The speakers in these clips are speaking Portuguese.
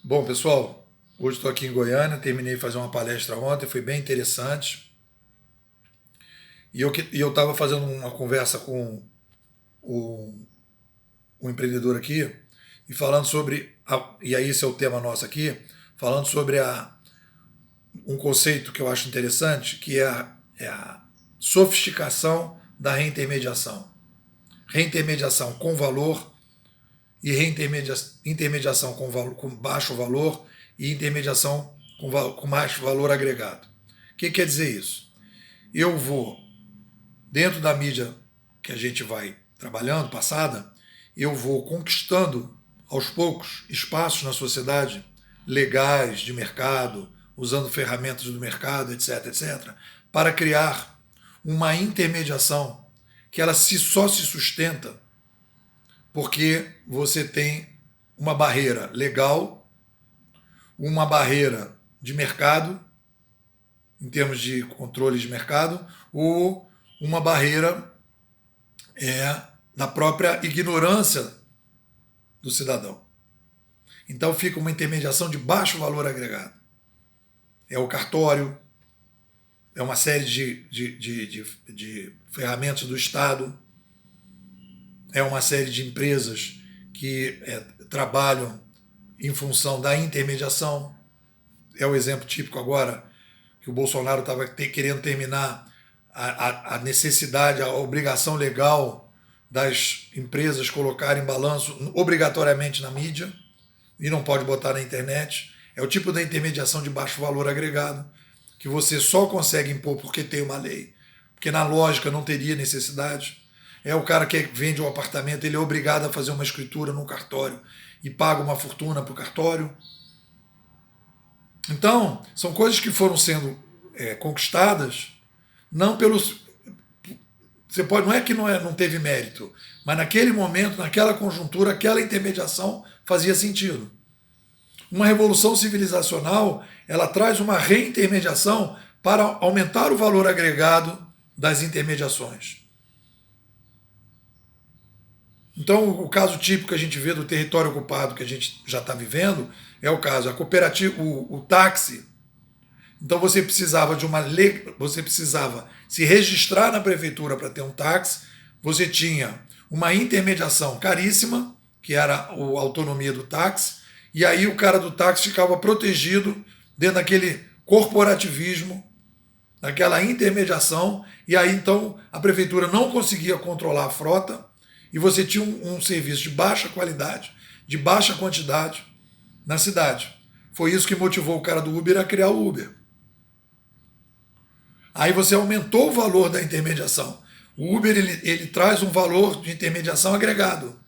Bom, pessoal, hoje estou aqui em Goiânia, terminei de fazer uma palestra ontem, foi bem interessante. E eu estava fazendo uma conversa com o, o empreendedor aqui e falando sobre, e aí esse é o tema nosso aqui, falando sobre um conceito que eu acho interessante, que é a sofisticação da reintermediação. Reintermediação com valor e intermediação com baixo valor e intermediação com baixo valor agregado. O que quer dizer isso? Eu vou, dentro da mídia que a gente vai trabalhando, passada, eu vou conquistando aos poucos espaços na sociedade legais, de mercado, usando ferramentas do mercado, etc, etc, para criar uma intermediação que ela só se sustenta porque você tem uma barreira legal, uma barreira de mercado, em termos de controle de mercado, ou uma barreira da própria ignorância do cidadão. Então fica uma intermediação de baixo valor agregado. É o cartório, é uma série de ferramentas do Estado, é uma série de empresas que trabalham em função da intermediação. É o exemplo típico agora que o Bolsonaro estava querendo terminar a necessidade, a obrigação legal das empresas colocarem balanço obrigatoriamente na mídia e não pode botar na internet. É o tipo da intermediação de baixo valor agregado que você só consegue impor porque tem uma lei, porque na lógica não teria necessidade. É o cara que vende um apartamento, ele é obrigado a fazer uma escritura no cartório e paga uma fortuna para o cartório. Então, são coisas que foram sendo conquistadas, não pelos. Você pode, não é que não teve mérito, mas naquele momento, naquela conjuntura, aquela intermediação fazia sentido. Uma revolução civilizacional, ela traz uma reintermediação para aumentar o valor agregado das intermediações. Então, o caso típico que a gente vê do território ocupado que a gente já está vivendo é o caso, a cooperativa, o táxi. Então você precisava de uma lei, você precisava se registrar na prefeitura para ter um táxi, você tinha uma intermediação caríssima, que era a autonomia do táxi, e aí o cara do táxi ficava protegido dentro daquele corporativismo, daquela intermediação, e aí então a prefeitura não conseguia controlar a frota, e você tinha um serviço de baixa qualidade, de baixa quantidade na cidade. Foi isso que motivou o cara do Uber a criar o Uber. Aí você aumentou o valor da intermediação. O Uber ele traz um valor de intermediação agregado,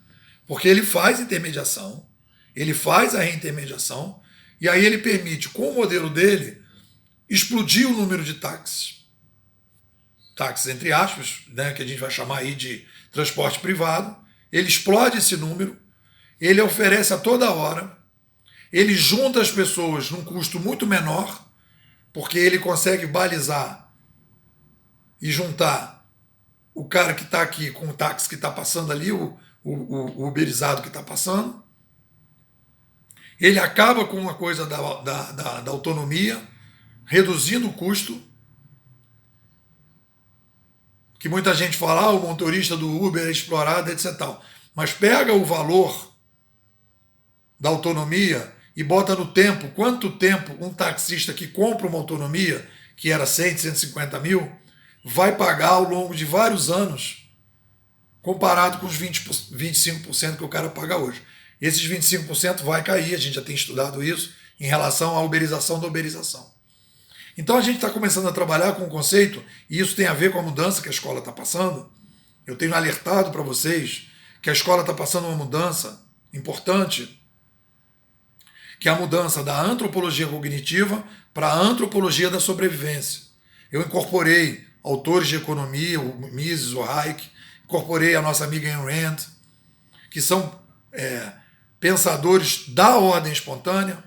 porque ele faz intermediação, ele faz a reintermediação, e aí ele permite, com o modelo dele, explodir o número de táxis. Táxis, entre aspas, né, que a gente vai chamar aí de transporte privado. Ele explode esse número, ele oferece a toda hora, ele junta as pessoas num custo muito menor, porque ele consegue balizar e juntar o cara que está aqui com o táxi que está passando ali, o uberizado que está passando. Ele acaba com uma coisa da autonomia, reduzindo o custo, que muita gente fala, o motorista do Uber é explorado, etc. Mas pega o valor da autonomia e bota no tempo, quanto tempo um taxista que compra uma autonomia, que era 100, 150 mil, vai pagar ao longo de vários anos, comparado com os 25% que o cara paga hoje. Esses 25% vai cair, a gente já tem estudado isso, em relação à uberização da uberização. Então a gente está começando a trabalhar com o conceito, e isso tem a ver com a mudança que a escola está passando. Eu tenho alertado para vocês que a escola está passando uma mudança importante, que é a mudança da antropologia cognitiva para a antropologia da sobrevivência. Eu incorporei autores de economia, o Mises, o Hayek, incorporei a nossa amiga Ayn Rand, que são pensadores da ordem espontânea,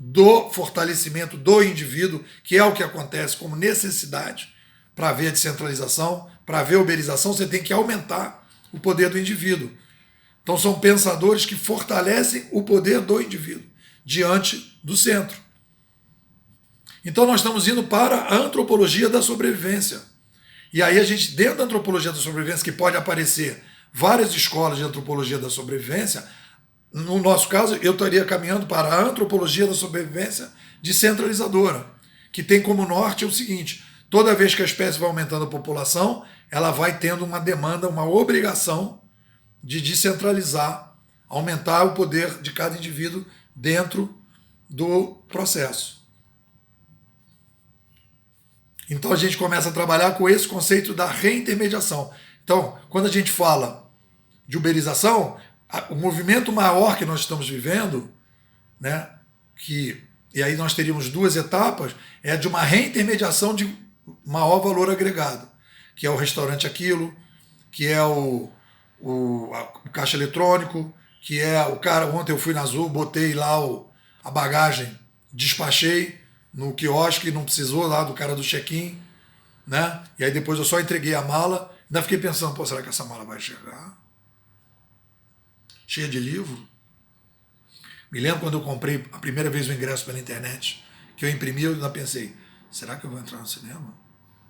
do fortalecimento do indivíduo, que é o que acontece como necessidade para haver descentralização, para haver uberização, você tem que aumentar o poder do indivíduo. Então são pensadores que fortalecem o poder do indivíduo, diante do centro. Então nós estamos indo para a antropologia da sobrevivência. E aí a gente, dentro da antropologia da sobrevivência, que pode aparecer várias escolas de antropologia da sobrevivência, no nosso caso, eu estaria caminhando para a antropologia da sobrevivência descentralizadora, que tem como norte o seguinte: toda vez que a espécie vai aumentando a população, ela vai tendo uma demanda, uma obrigação de descentralizar, aumentar o poder de cada indivíduo dentro do processo. Então a gente começa a trabalhar com esse conceito da reintermediação. Então, quando a gente fala de uberização, o movimento maior que nós estamos vivendo, né, e aí nós teríamos duas etapas, é de uma reintermediação de maior valor agregado, que é o restaurante Aquilo, que é o caixa eletrônico, que é o cara, ontem eu fui na Azul, botei lá a bagagem, despachei no quiosque, não precisou lá do cara do check-in, né? E aí depois eu só entreguei a mala, ainda fiquei pensando, pô, será que essa mala vai chegar? Cheia de livro? Me lembro quando eu comprei a primeira vez o ingresso pela internet, que eu imprimi, eu ainda pensei, será que eu vou entrar no cinema?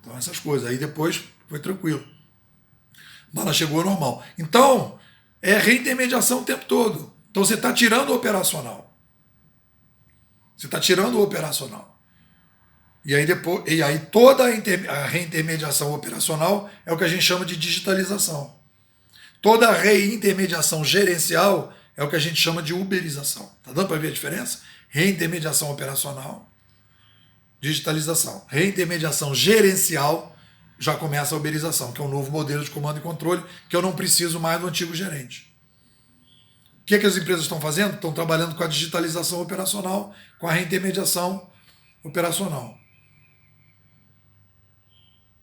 Então essas coisas, aí depois foi tranquilo. A mala chegou normal. Então, é reintermediação o tempo todo. Então você está tirando o operacional. Você está tirando o operacional. E aí toda a reintermediação operacional é o que a gente chama de digitalização. Toda a reintermediação gerencial é o que a gente chama de uberização. Está dando para ver a diferença? Reintermediação operacional, digitalização. Reintermediação gerencial, já começa a uberização, que é um novo modelo de comando e controle, que eu não preciso mais do antigo gerente. O que as empresas estão fazendo? Estão trabalhando com a digitalização operacional, com a reintermediação operacional.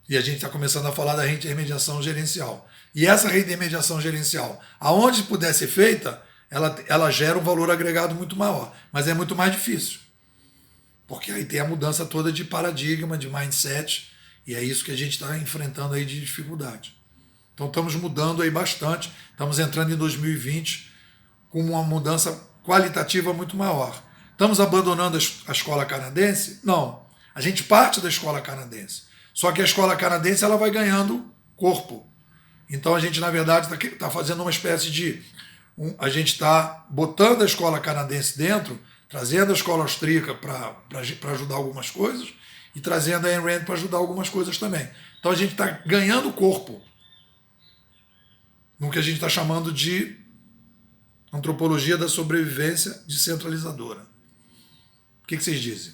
E a gente está começando a falar da reintermediação gerencial. E essa reintermediação gerencial, aonde puder ser feita, ela gera um valor agregado muito maior, mas é muito mais difícil. Porque aí tem a mudança toda de paradigma, de mindset, e é isso que a gente está enfrentando aí de dificuldade. Então estamos mudando aí bastante, estamos entrando em 2020 com uma mudança qualitativa muito maior. Estamos abandonando a escola canadense? Não. A gente parte da escola canadense. Só que a escola canadense ela vai ganhando corpo. Então a gente, na verdade, está fazendo uma espécie de... a gente está botando a escola canadense dentro, trazendo a escola austríaca para ajudar algumas coisas e trazendo a Ayn Rand para ajudar algumas coisas também. Então a gente está ganhando corpo no que a gente está chamando de antropologia da sobrevivência descentralizadora. O que vocês dizem?